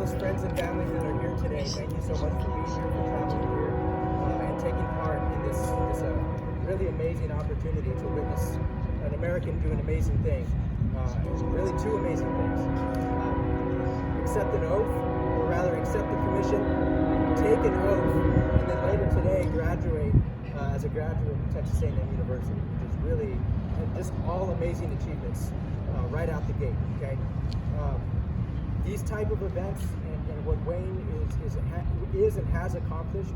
those friends and family that are here today, thank you so much for being here, for traveling here, and taking part in this really amazing opportunity to witness an American do an amazing thing. Really two amazing things. Accept an oath, or rather accept the commission, take an oath, and then later today graduate as a graduate of Texas A&M University, which is really just all amazing achievements right out the gate. Okay, these type of events and what Wayne is and has accomplished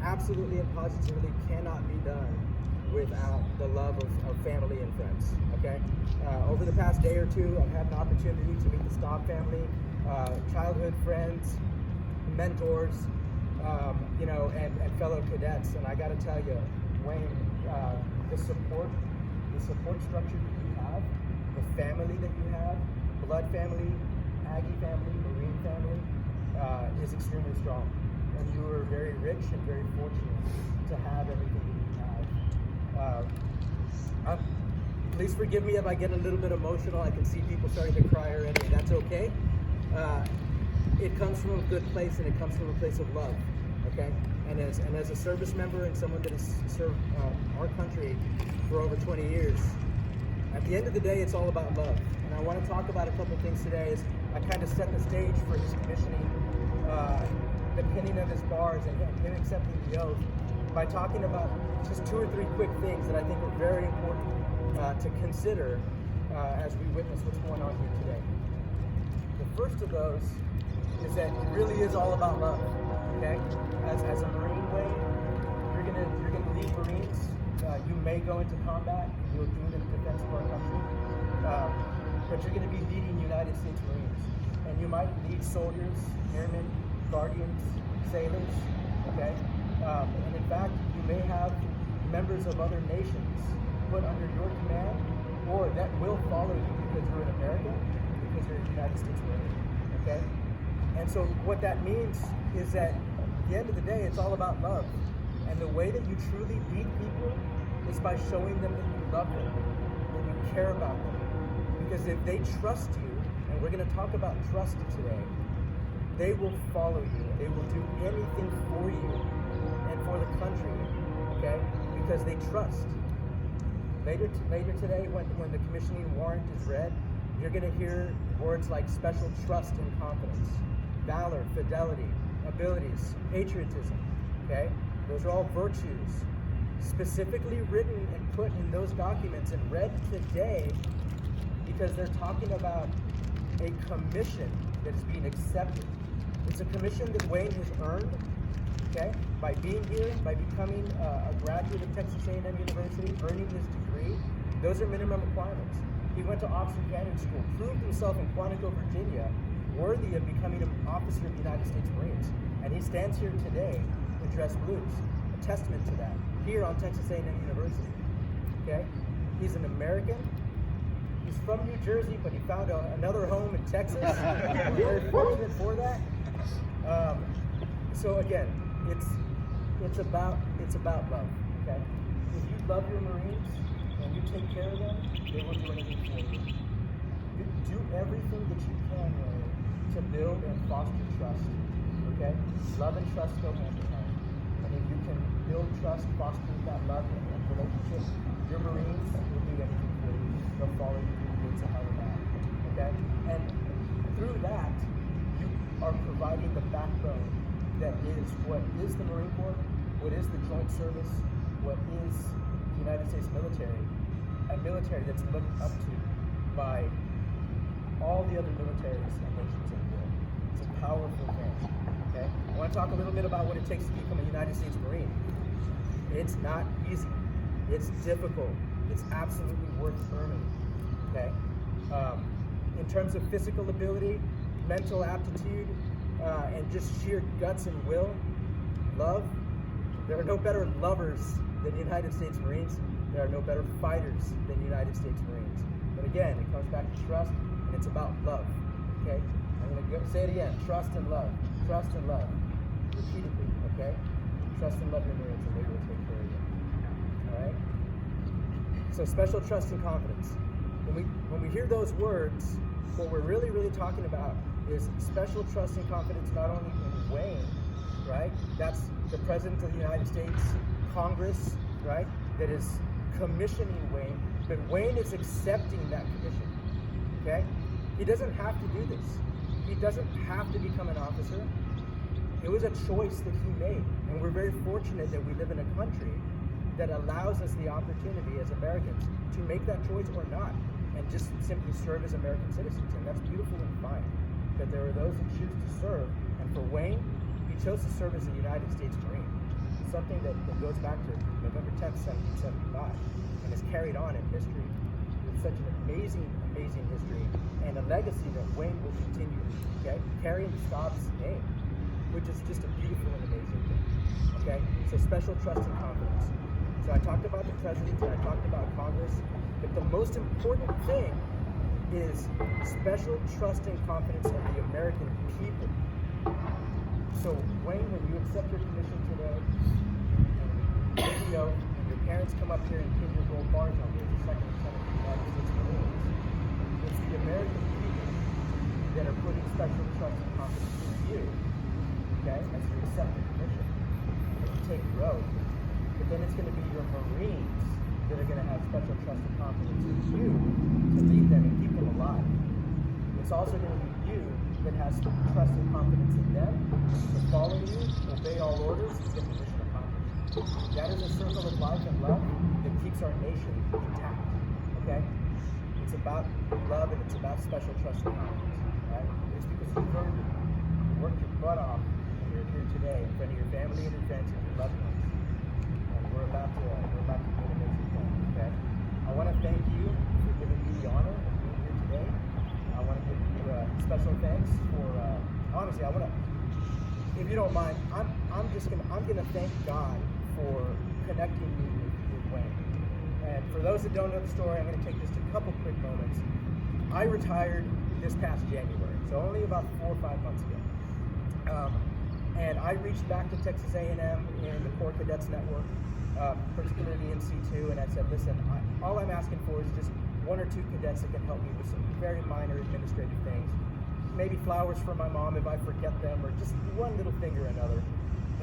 absolutely and positively cannot be done without the love of family and friends. Okay, over the past day or two, I've had an opportunity to meet the Staub family, childhood friends, mentors, and fellow cadets. And I got to tell you, Wayne, the support structure that you have, the family that you have, blood family, Aggie family, Marine family, is extremely strong. And you are very rich and very fortunate to have everything that you have. Please forgive me if I get a little bit emotional. I can see people starting to cry already, and that's okay. It comes from a good place, and it comes from a place of love. Okay, and as a service member and someone that has served our country for over 20 years, at the end of the day, it's all about love. And I want to talk about a couple things today as I kind of set the stage for his commissioning, the pinning of his bars, and him accepting the oath by talking about just 2 or 3 quick things that I think are very important to consider as we witness what's going on here today. The first of those is that it really is all about love. Okay, as a Marine, Wayne, you're gonna lead Marines. You may go into combat, and you'll do it in defense of our country, but you're going to be leading United States Marines, and you might lead soldiers, airmen, guardians, sailors. Okay, and in fact, you may have members of other nations put under your command, or that will follow you because you're an American, because you're a United States Marine. Okay, and so what that means is that at the end of the day, it's all about love. And the way that you truly lead people is by showing them that you love them, that you care about them. Because if they trust you, and we're going to talk about trust today, they will follow you. They will do anything for you and for the country, okay? Because they trust. Later today, when the commissioning warrant is read, you're going to hear words like special trust and confidence, valor, fidelity, abilities, patriotism, okay? Those are all virtues specifically written and put in those documents and read today because they're talking about a commission that is being accepted. It's a commission that Wayne has earned, okay, by being here, by becoming a graduate of Texas A&M University, earning his degree. Those are minimum requirements. He went to Officer Cannon School, proved himself in Quantico, Virginia, worthy of becoming an officer of the United States Marines. And he stands here today in dress blues, a testament to that, here on Texas A&M University. Okay? He's an American. He's from New Jersey, but he found another home in Texas. We're very fortunate for that. So again, it's about love. Okay? If you love your Marines and you take care of them, they will do anything for you. You do everything that you can, Ray, to build and foster trust. Okay? Love and trust go hand in hand. And if you can build trust, foster that love and relationship, your Marines will do anything for you. They'll follow you through the gates of hell and back. Okay? And through that, you are providing the backbone that is what is the Marine Corps, what is the Joint Service, what is the United States military, a military that's looked up to by all the other militaries and nations in the world. It's a powerful thing. Okay? I want to talk a little bit about what it takes to become a United States Marine. It's not easy. It's difficult. It's absolutely worth earning. Okay? In terms of physical ability, mental aptitude, and just sheer guts and will, love, there are no better lovers than United States Marines. There are no better fighters than United States Marines. But again, it comes back to trust, and it's about love. Okay? I'm going to say it again. Trust and love. Trust and love. Repeatedly, okay? Trust and love your Marines, and they will take care of you. All right? So special trust and confidence. When we hear those words, what we're really talking about this special trust and confidence not only in Wayne, right? That's the President of the United States, Congress, right? That is commissioning Wayne, but Wayne is accepting that commission, okay? He doesn't have to do this. He doesn't have to become an officer. It was a choice that he made, and we're very fortunate that we live in a country that allows us the opportunity as Americans to make that choice or not, and just simply serve as American citizens, and that's beautiful and fine. But there are those who choose to serve, and for Wayne, he chose to serve as a United States Marine, something that goes back to November 10th, 1775, and is carried on in history with such an amazing, amazing history, and a legacy that Wayne will continue, okay? Carrying Staub's name, which is just a beautiful and amazing thing, okay? So special trust and confidence. So I talked about the president and I talked about Congress, but the most important thing is special trust and confidence in the American people. So Wayne, when you accept your commission today, and your parents come up here and pin your gold bars on you as a second lieutenant of the United States Marines, it's the American people that are putting special trust and confidence in you, okay, as you accept the commission, as you take the oath. But then it's going to be your Marines that are going to have special trust and confidence in you to lead them and keep them alive. It's also going to be you that has trust and confidence in them to follow you, obey all orders, and get the mission accomplished. That is a circle of life and love that keeps our nation intact. Okay? It's about love and it's about special trust and confidence. Right? It's because you've earned it. You worked your butt off and you're here today in front of your family and your friends and your loved ones. We're about to do an amazing thing, okay? I want to thank you for giving me the honor of being here today. I want to give you special thanks for, honestly, I want to, if you don't mind, I'm gonna thank God for connecting me with Wayne. And for those that don't know the story, I'm gonna take just a couple quick moments. I retired this past January, so only about 4 or 5 months ago. And I reached back to Texas A&M in the Corps Cadets Network, particularly in C2, and I said, listen, all I'm asking for is just 1 or 2 cadets that can help me with some very minor administrative things. Maybe flowers for my mom if I forget them, or just one little thing or another.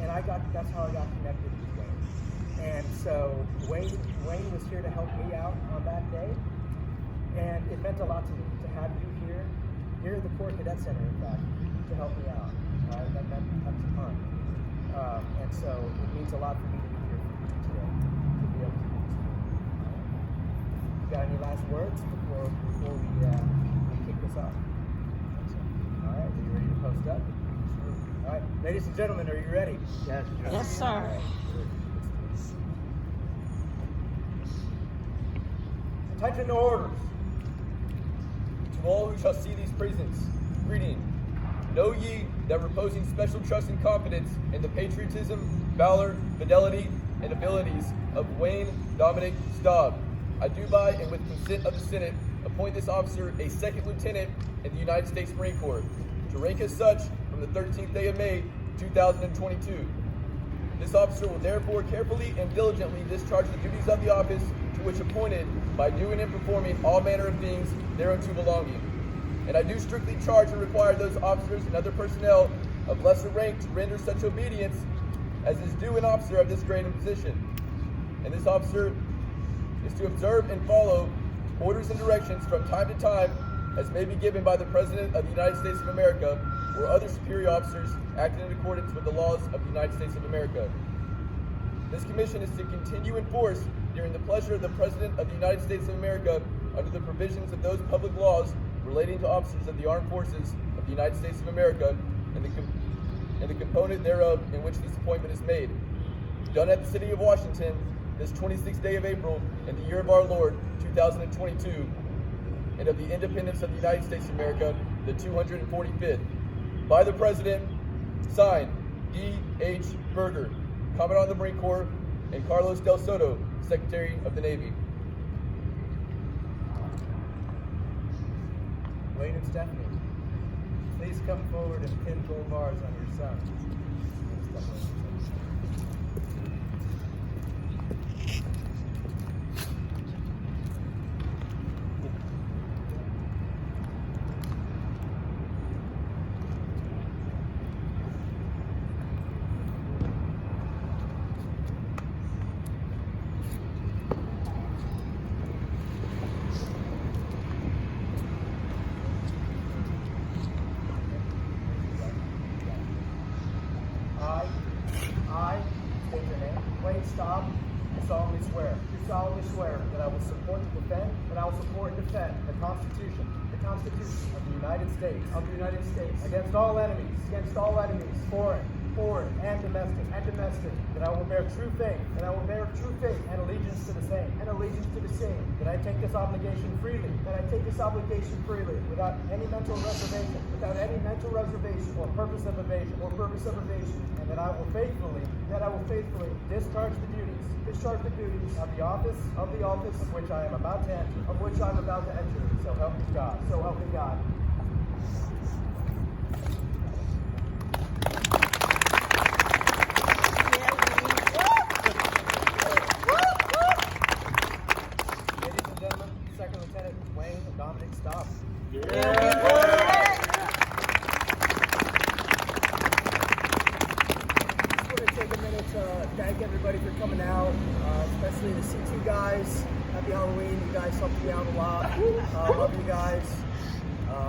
And that's how I got connected with Wayne. And so Wayne was here to help me out on that day, and it meant a lot to me to have you here at the Corps Cadet Center, in fact, to help me out. That meant a ton. And so it means a lot for me to be here today, to be able to do this. You got any last words before we kick this off? All right, are you ready to post up? All right, ladies and gentlemen, are you ready? Yes, Yes, sir. Attention to orders. To all who shall see these presents, greeting. Know ye that reposing special trust and confidence in the patriotism, valor, fidelity, and abilities of Wayne Dominic Staub, I do by and with consent of the Senate appoint this officer a second lieutenant in the United States Marine Corps, to rank as such from the 13th day of May, 2022. This officer will therefore carefully and diligently discharge the duties of the office to which appointed by doing and performing all manner of things thereunto belonging. And I do strictly charge and require those officers and other personnel of lesser rank to render such obedience as is due an officer of this grade and position. And this officer is to observe and follow orders and directions from time to time as may be given by the President of the United States of America or other superior officers acting in accordance with the laws of the United States of America. This commission is to continue in force during the pleasure of the President of the United States of America under the provisions of those public laws relating to officers of the armed forces of the United States of America and the component thereof in which this appointment is made. Done at the city of Washington, this 26th day of April, in the year of our Lord, 2022, and of the independence of the United States of America, the 245th. By the President, signed, D.H. Berger, Commandant of the Marine Corps, and Carlos Del Soto, Secretary of the Navy. Wayne and Stephanie, please come forward and pin gold bars on your son. solemnly swear that I will support and defend the Constitution of the United States against all enemies, foreign and domestic, that I will bear true faith and allegiance to the same, that I take this obligation freely, without any mental reservation or purpose of evasion, and that I will faithfully discharge the duties of the office of which I am about to enter. So help me God. Ladies and gentlemen, Second Lieutenant Staub. Take a minute to thank everybody for coming out, especially the C2 guys. Happy Halloween. You guys helped me out a lot. Love you guys.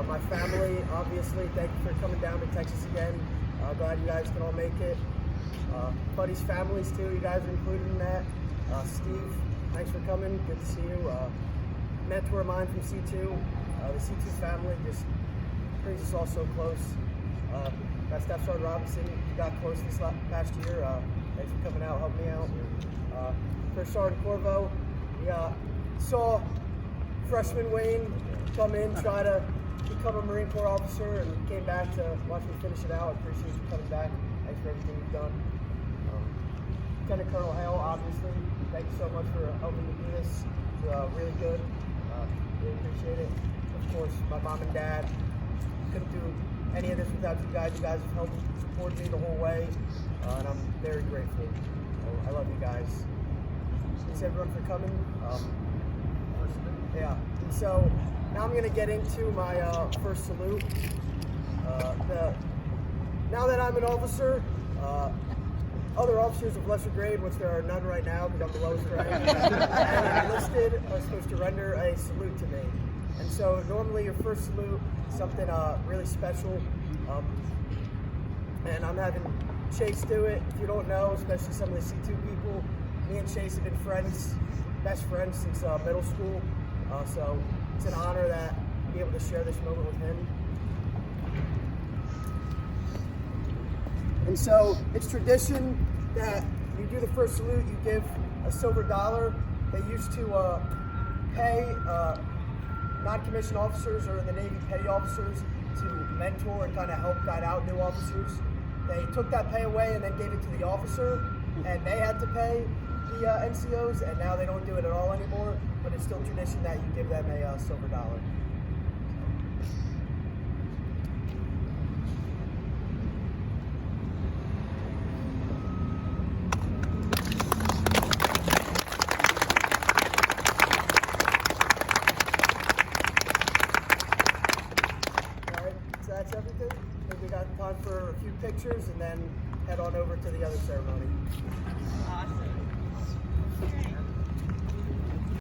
My family, obviously, thank you for coming down to Texas again. Glad you guys can all make it. Buddy's families too, you guys are included in that. Steve, thanks for coming. Good to see you. Mentor of mine from C2. The C2 family just brings us all so close. Got Staff Sergeant Robinson, you got close this past year. Thanks for coming out, helping me out. First Sergeant Corvo, we saw freshman Wayne come in, try to become a Marine Corps officer, and came back to watch me finish it out. I appreciate you coming back. Thanks for everything you've done. Lieutenant Colonel Hale, obviously, thank you so much for helping me do this. It's really good. Really appreciate it. Of course, my mom and dad, couldn't do any of this without you guys. You guys have helped support me the whole way, and I'm very grateful. I love you guys. Thanks everyone for coming. Yeah, and so now I'm going to get into my first salute. Now that I'm an officer, other officers of lesser grade, which there are none right now because I'm the lowest grade, and enlisted are supposed to render a salute to me. And so normally your first salute is something really special, and I'm having Chase do it. If you don't know, especially some of the C2 people, me and Chase have been best friends since middle school, so it's an honor that be able to share this moment with him. And so it's tradition that you do the first salute, you give a silver dollar. They used to pay non-commissioned officers or in the Navy petty officers to mentor and kind of help guide out new officers. They took that pay away and then gave it to the officer, and they had to pay the NCOs, and now they don't do it at all anymore, but it's still tradition that you give them a silver dollar. That's everything. I think we got time for a few pictures and then head on over to the other ceremony. Awesome.